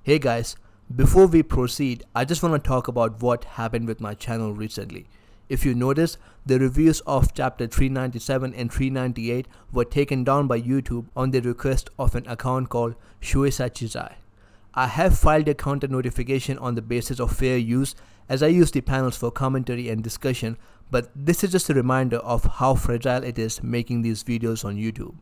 Hey guys, before we proceed, I just want to talk about what happened with my channel recently. If you notice, the reviews of chapter 397 and 398 were taken down by YouTube on the request of an account called Shueisachizai. I have filed a counter notification on the basis of fair use as I use the panels for commentary and discussion, but this is just a reminder of how fragile it is making these videos on YouTube.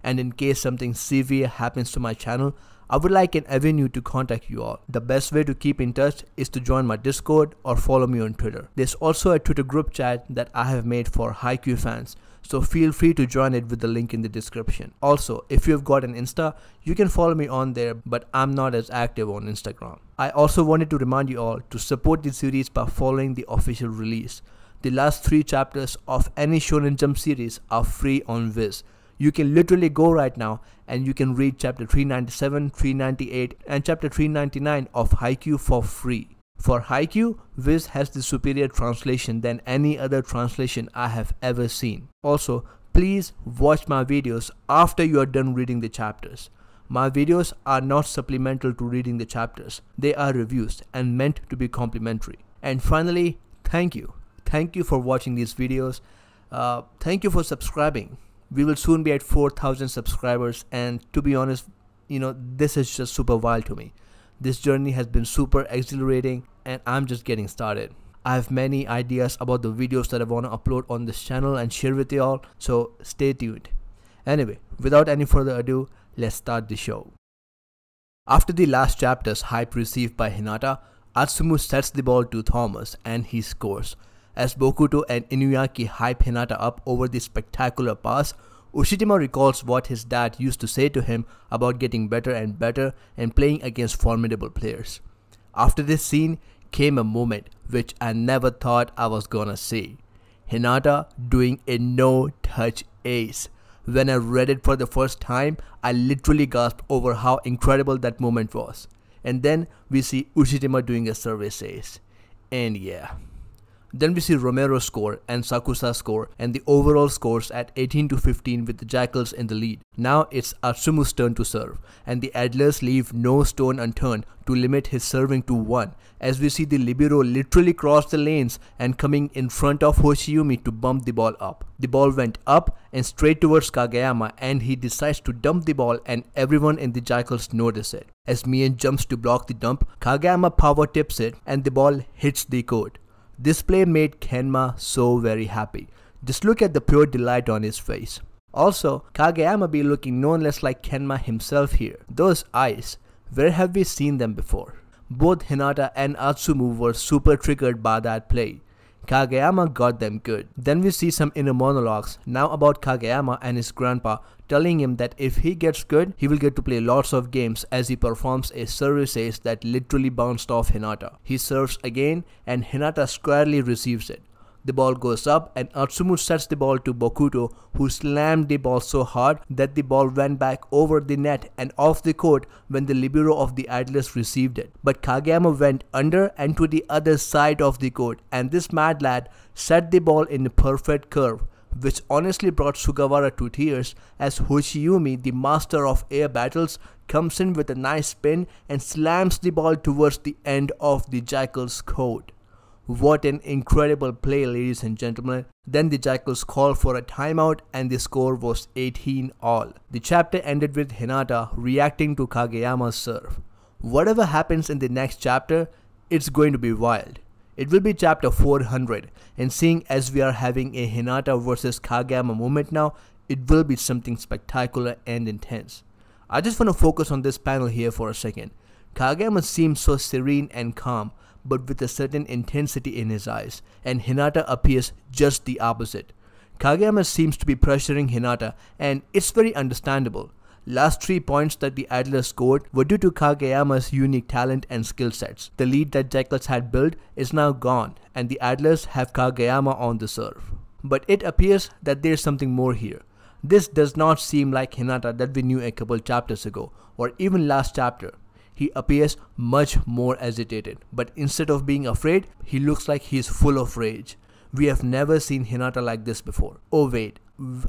And in case something severe happens to my channel, I would like an avenue to contact you all. The best way to keep in touch is to join my Discord or follow me on Twitter. There's also a Twitter group chat that I have made for Haikyu fans, so feel free to join it with the link in the description. Also, if you've got an Insta, you can follow me on there, but I'm not as active on Instagram. I also wanted to remind you all to support the series by following the official release. The last 3 chapters of any Shonen Jump series are free on Viz. You can literally go right now and you can read chapter 397, 398 and chapter 399 of Haikyu for free. For Haikyu, Viz has the superior translation than any other translation I have ever seen. Also, please watch my videos after you are done reading the chapters. My videos are not supplemental to reading the chapters. They are reviews and meant to be complimentary. And finally, thank you. Thank you for watching these videos. Thank you for subscribing. We will soon be at 4,000 subscribers, and to be honest, this is just super wild to me. This journey has been super exhilarating and I'm just getting started. I have many ideas about the videos that I want to upload on this channel and share with you all, so stay tuned. Anyway, without any further ado, let's start the show. After the last chapter's hype received by Hinata, Atsumu sets the ball to Thomas and he scores. As Bokuto and Inuyaki hype Hinata up over the spectacular pass, Ushijima recalls what his dad used to say to him about getting better and better and playing against formidable players. After this scene came a moment which I never thought I was gonna see. Hinata doing a no-touch ace. When I read it for the first time, I literally gasped over how incredible that moment was. And then we see Ushijima doing a service ace. And yeah. Then we see Romero's score and Sakusa's score and the overall scores at 18-15 with the Jackals in the lead. Now it's Atsumu's turn to serve and the Adlers leave no stone unturned to limit his serving to 1 as we see the libero literally cross the lanes and coming in front of Hoshiyumi to bump the ball up. The ball went up and straight towards Kageyama and he decides to dump the ball and everyone in the Jackals notice it. As Mien jumps to block the dump, Kageyama power tips it and the ball hits the court. This play made Kenma so very happy. Just look at the pure delight on his face. Also, Kageyama be looking no less like Kenma himself here. Those eyes, where have we seen them before? Both Hinata and Atsumu were super triggered by that play. Kageyama got them good. Then we see some inner monologues now about Kageyama and his grandpa telling him that if he gets good, he will get to play lots of games as he performs a service ace that literally bounced off Hinata. He serves again and Hinata squarely receives it. The ball goes up and Atsumu sets the ball to Bokuto, who slammed the ball so hard that the ball went back over the net and off the court when the libero of the Adlers received it. But Kageyama went under and to the other side of the court and this mad lad set the ball in a perfect curve, which honestly brought Sugawara to tears as Hoshiyumi, the master of air battles, comes in with a nice spin and slams the ball towards the end of the Jackal's court. What an incredible play, ladies and gentlemen. Then the Jackals called for a timeout and the score was 18-all. The chapter ended with Hinata reacting to Kageyama's serve. Whatever happens in the next chapter, it's going to be wild. It will be chapter 400 and seeing as we are having a Hinata versus Kageyama moment now, it will be something spectacular and intense. I just want to focus on this panel here for a second. Kageyama seems so serene and calm, but with a certain intensity in his eyes, and Hinata appears just the opposite. Kageyama seems to be pressuring Hinata, and it's very understandable. Last 3 points that the Adler scored were due to Kageyama's unique talent and skill sets. The lead that Jackals had built is now gone, and the Adlers have Kageyama on the serve. But it appears that there's something more here. This does not seem like Hinata that we knew a couple chapters ago, or even last chapter. He appears much more agitated, but instead of being afraid, he looks like he's full of rage. We have never seen Hinata like this before. Oh wait,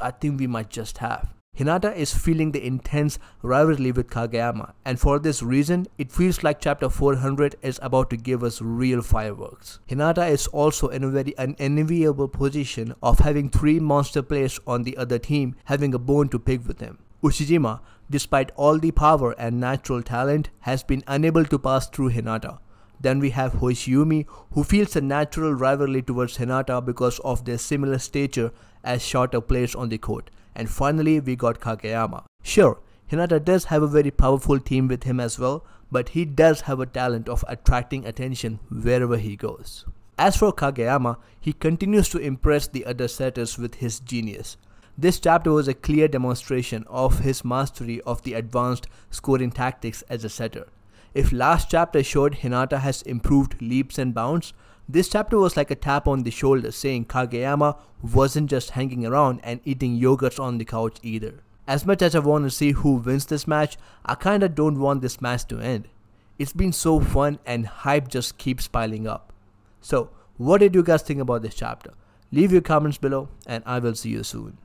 I think we might just have. Hinata is feeling the intense rivalry with Kageyama, and for this reason, it feels like chapter 400 is about to give us real fireworks. Hinata is also in a very unenviable position of having 3 monster players on the other team having a bone to pick with him. Ushijima, despite all the power and natural talent, has been unable to pass through Hinata. Then we have Hoshiyumi, who feels a natural rivalry towards Hinata because of their similar stature as shorter players on the court. And finally, we got Kageyama. Sure, Hinata does have a very powerful team with him as well, but he does have a talent of attracting attention wherever he goes. As for Kageyama, he continues to impress the other setters with his genius. This chapter was a clear demonstration of his mastery of the advanced scoring tactics as a setter. If last chapter showed Hinata has improved leaps and bounds, this chapter was like a tap on the shoulder saying Kageyama wasn't just hanging around and eating yogurts on the couch either. As much as I want to see who wins this match, I kinda don't want this match to end. It's been so fun and hype just keeps piling up. So, what did you guys think about this chapter? Leave your comments below and I will see you soon.